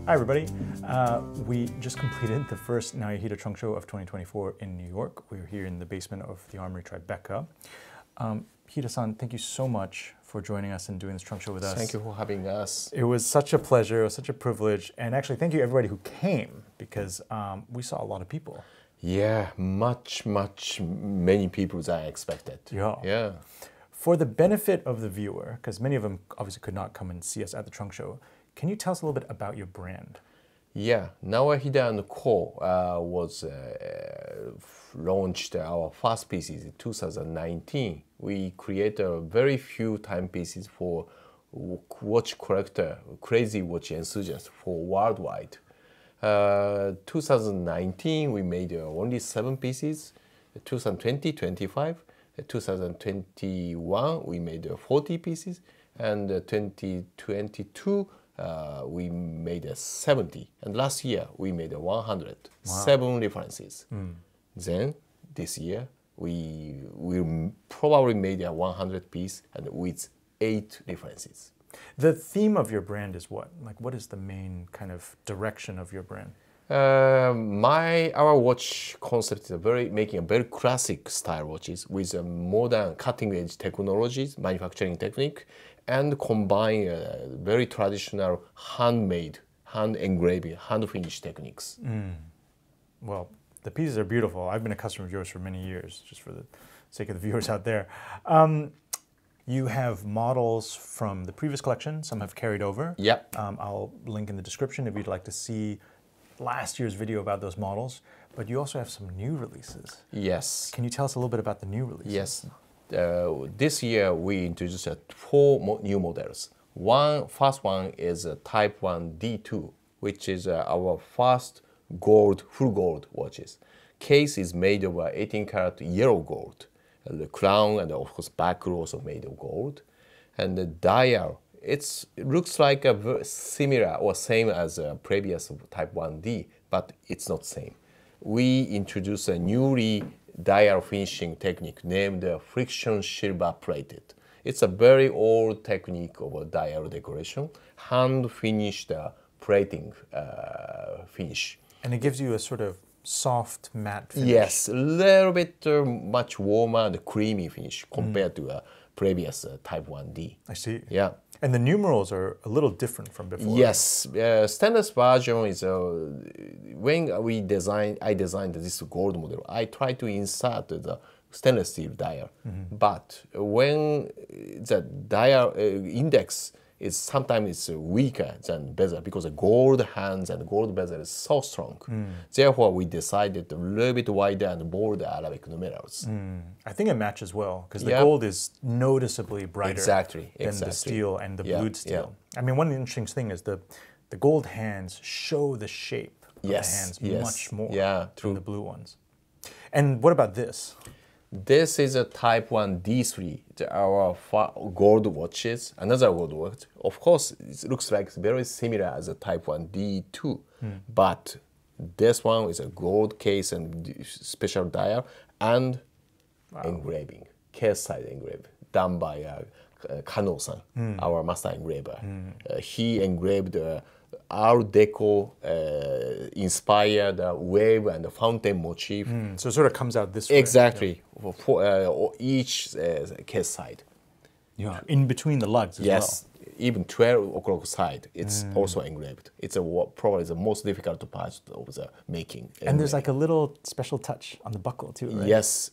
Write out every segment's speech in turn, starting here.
Hi everybody. We just completed the first Naoya Hida trunk show of 2024 in New York. We're here in the basement of the Armoury Tribeca. Hida-san, thank you so much for joining us and doing this trunk show with us. Thank you for having us. It was such a pleasure, it was such a privilege, and actually thank you everybody who came because we saw a lot of people. Yeah, many people than I expected. Yeah. For the benefit of the viewer, because many of them obviously could not come and see us at the trunk show, can you tell us a little bit about your brand? Yeah, Naoya Hida & Co. was launched our first pieces in 2019. We created a very few timepieces for watch collector, crazy watch enthusiasts for worldwide. 2019 we made only 7 pieces. 2020, 25. 2021 we made 40 pieces, and 2022 we made 70, and last year we made 100. Wow. 7 references. Then this year we probably made a 100 piece and with 8 references. The theme of your brand is what? Like, what is the main kind of direction of your brand? Our watch concept is making a very classic style watches with a modern cutting edge technologies, manufacturing technique, and combine very traditional handmade, hand engraving, hand finish techniques. Well, the pieces are beautiful. I've been a customer of yours for many years, just for the sake of the viewers out there. You have models from the previous collection. Some have carried over. Yep. I'll link in the description if you'd like to see last year's video about those models. But you also have some new releases. Yes. Can you tell us a little bit about the new releases? Yes. This year we introduced 4 new models. First one is a Type 1 D2, which is our first full gold watches. Case is made of 18 karat yellow gold. The crown and of course back also made of gold. And the dial, it looks like a similar or same as a previous Type 1D, but it's not same. We introduced a newly dial finishing technique named friction silver plated. It's a very old technique of a dial decoration, hand finished plating finish. And it gives you a sort of soft matte finish. Yes, a little bit much warmer and creamy finish compared to a previous Type 1D. I see. Yeah. And the numerals are a little different from before. Yes, stainless version is when I designed this gold model, I tried to insert the stainless steel dial. But when the dial index is sometimes weaker than bezel because the gold hands and gold bezel is so strong. Therefore, we decided a little bit wider and bolder Arabic numerals. I think it matches well because the gold is noticeably brighter than the steel and the blued steel. I mean, one interesting thing is the gold hands show the shape of the hands much more than the blue ones. And what about this? This is a Type 1 D3, our gold watches, another gold watch. Of course, it looks like very similar as a Type 1 D2, but this one is a gold case and special dial and engraving, case side engraving, done by Kano-san, our master engraver. He engraved Art Deco inspired wave and fountain motif. So it sort of comes out this way. Exactly, for each case side. Yeah, in between the lugs as well. Yes, even 12 o'clock side, it's also engraved. It's probably the most difficult part of the making. And there's like a little special touch on the buckle too, right? Yes,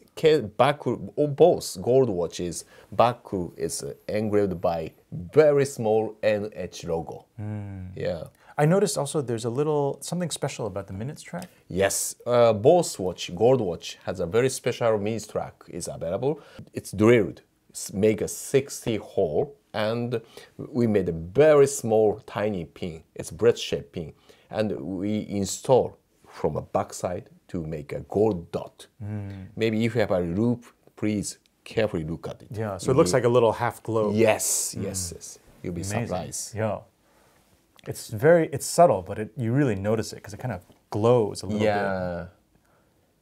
buckle, both gold watches, buckle is engraved by very small NH logo. Yeah. I noticed also there's a little something special about the minutes track. Yes, both gold watch has a very special minutes track is available. It's drilled, make a 60 hole, and we made a very small tiny pin. It's bread shaped pin, and we install from a backside to make a gold dot. Maybe if you have a loop, please carefully look at it. Yeah, so it looks like a little half globe. Yes. You'll be surprised. Yeah. It's subtle, but you really notice it because it kind of glows a little bit.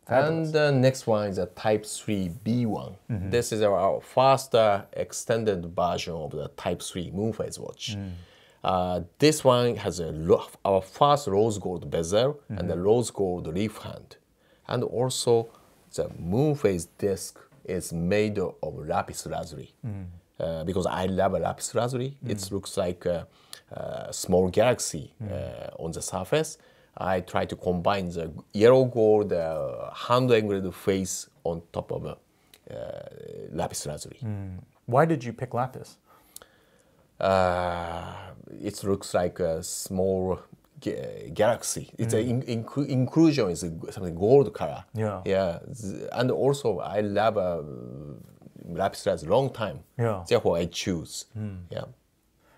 And the next one is a Type 3 B1. This is our first extended version of the Type 3 moon phase watch. This one has our first rose gold bezel and the rose gold leaf hand. And also the moon phase disc is made of lapis lazuli. Because I love lapis lazuli. It looks like a small galaxy on the surface. I try to combine the yellow gold hand engraved face on top of lapis lazuli. Why did you pick lapis? It looks like a small galaxy. It's an inclusion is something gold color. Yeah. And also I love lapis lazuli long time. Therefore I choose. Yeah.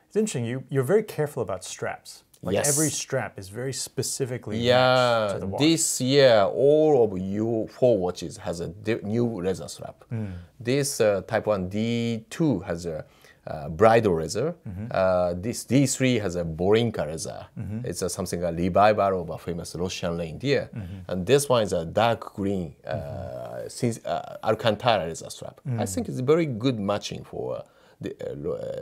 It's interesting. You're very careful about straps. Like every strap is very specifically matched to the watch. This year all of U4 watches has a new leather strap. This Type 1 D2 has a bridal leather. This D3 has a Borinka leather. It's something a revival of a famous Russian reindeer. And this one is a dark green Alcantara leather strap. I think it's very good matching for the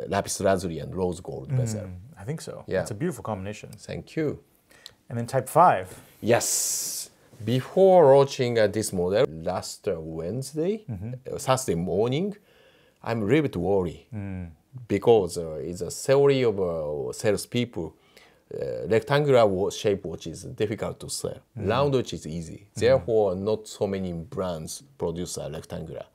lapis lazuli and rose gold bezel. I think so. Yeah. It's a beautiful combination. Thank you. And then Type 5. Yes. Before launching this model last Wednesday, Thursday morning, I'm a little bit worried because it's a theory of salespeople. Rectangular shape watch is difficult to sell. Round watch is easy. Therefore, not so many brands produce a rectangular.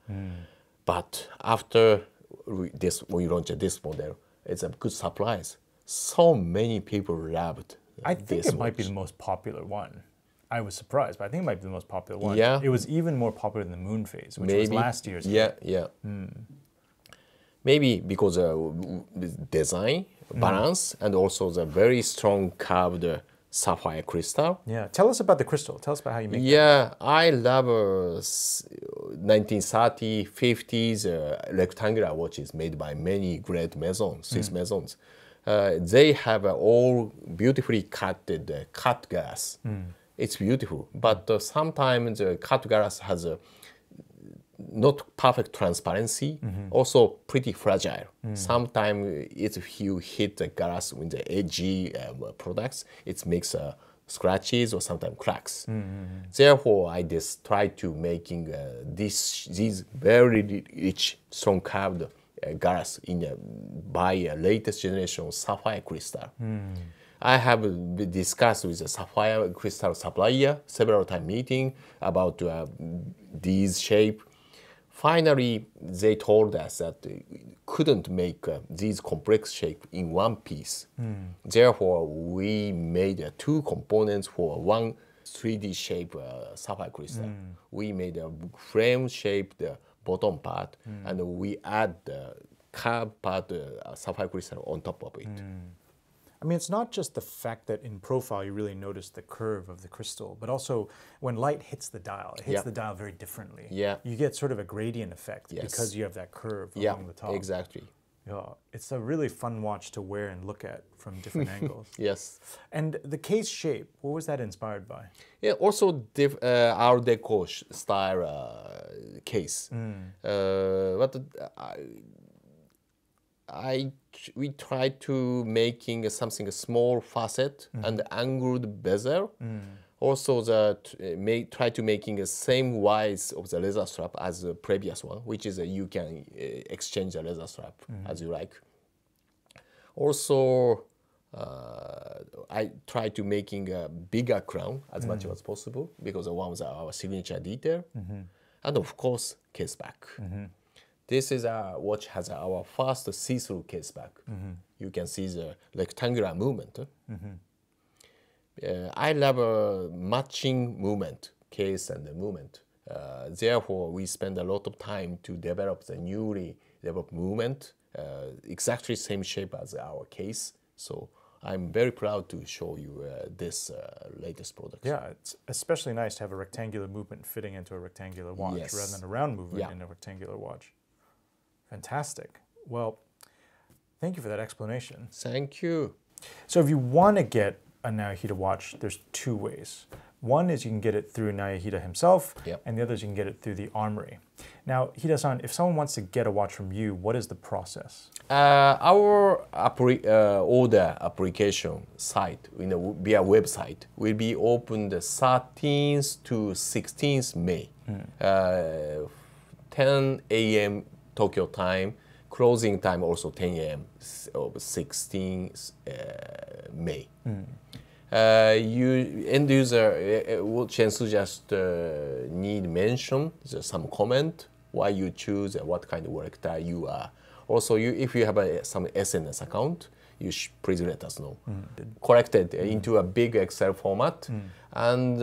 But after we launched this model, it's a good surprise. So many people loved I think it might be the most popular one. I was surprised, but I think it might be the most popular one. Yeah. It was even more popular than the moon phase, which was last year's. Yeah. Maybe because design, balance, and also the very strong curved sapphire crystal. Yeah. Tell us about the crystal. Tell us about how you make that. I love 1930s, 50s rectangular watches made by many great maisons, Swiss maisons. They have all beautifully cut glass. It's beautiful, but sometimes the cut glass has not perfect transparency, also pretty fragile. Sometimes if you hit the glass with the edgy products, it makes scratches or sometimes cracks. Therefore, I just try to making these very rich, strong curved glass by a latest generation sapphire crystal. I have discussed with the sapphire crystal supplier several times meeting about these shape. Finally, they told us that they couldn't make these complex shape in one piece. Therefore, we made two components for one 3D shape sapphire crystal. We made a frame-shaped bottom part, and we add the curved part sapphire crystal on top of it. I mean, it's not just the fact that in profile you really notice the curve of the crystal, but also when light hits the dial, it hits the dial very differently. You get sort of a gradient effect because you have that curve along the top. Exactly. Yeah, it's a really fun watch to wear and look at from different angles. Yes. And the case shape, what was that inspired by? Yeah, also Art Deco style case. But we tried to making something small facet and angled bezel. Also, try to making the same width of the leather strap as the previous one, which is you can exchange the leather strap as you like. Also, I tried to making a bigger crown as much as possible because one was our signature detail, and of course case back. This is a watch has our first see-through case back. You can see the rectangular movement. I love a matching movement, case and the movement. Therefore, we spend a lot of time to develop the newly developed movement, exactly same shape as our case. So I'm very proud to show you this latest product. Yeah, it's especially nice to have a rectangular movement fitting into a rectangular watch rather than a round movement in a rectangular watch. Fantastic. Well, thank you for that explanation. Thank you. So if you want to get a Naoya watch, there's two ways. One is you can get it through Naoya himself, and the other is you can get it through the Armoury. Now, Hida-san, if someone wants to get a watch from you, what is the process? Our order application site, via website, will be open the 13th to 16th May. 10 a.m. Tokyo time, closing time also 10 a.m. of 16th May. You end user would chance just need mention some comment why you choose and what kind of work that you are. Also, if you have some SNS account, you please let us know. Corrected into a big Excel format, and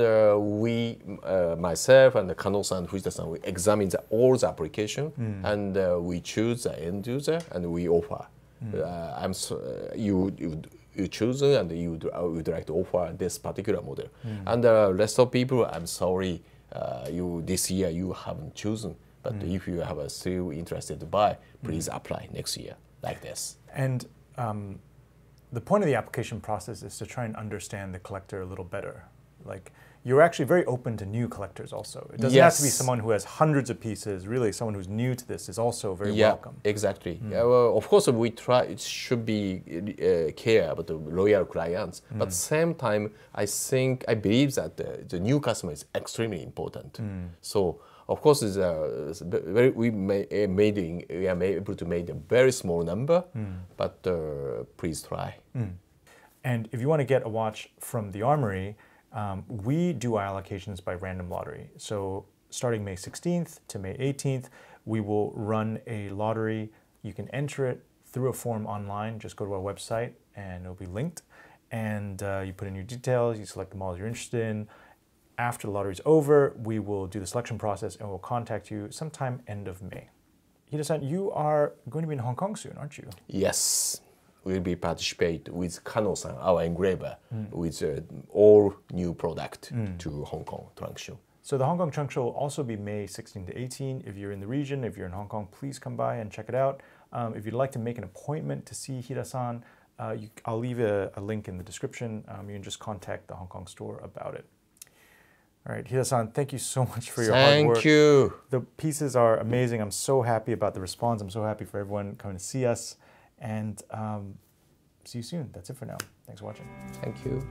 we, myself and Kano-san and Hida-san, we examine all the application, and we choose the end user and we offer. You choose and you would like to offer this particular model. And the rest of people, I'm sorry, this year you haven't chosen. But if you have still interested to buy, please apply next year, like this. And the point of the application process is to try and understand the collector a little better. Like, you're actually very open to new collectors also. It doesn't have to be someone who has hundreds of pieces. Really, someone who's new to this is also very welcome. Exactly. Well, of course, we try, it should be care about the loyal clients. But at the same time, I believe that the new customer is extremely important. So, of course, we are able to make a very small number, but please try. And if you want to get a watch from the Armoury, we do our allocations by random lottery. So starting May 16th to May 18th, we will run a lottery. You can enter it through a form online. Just go to our website and it'll be linked. And you put in your details, you select the models you're interested in. After the lottery is over, we will do the selection process and we'll contact you sometime end of May. Hida-san, you are going to be in Hong Kong soon, aren't you? Yes. We'll be participate with Kano-san, our engraver, with all new product to Hong Kong trunk show. So the Hong Kong trunk show will also be May 16 to 18. If you're in the region, if you're in Hong Kong, please come by and check it out. If you'd like to make an appointment to see Hida-san, I'll leave a link in the description. You can just contact the Hong Kong store about it. All right, Hida-san, thank you so much for your hard work. Thank you. The pieces are amazing. I'm so happy about the response. I'm so happy for everyone coming to see us. And see you soon. That's it for now. Thanks for watching. Thank you.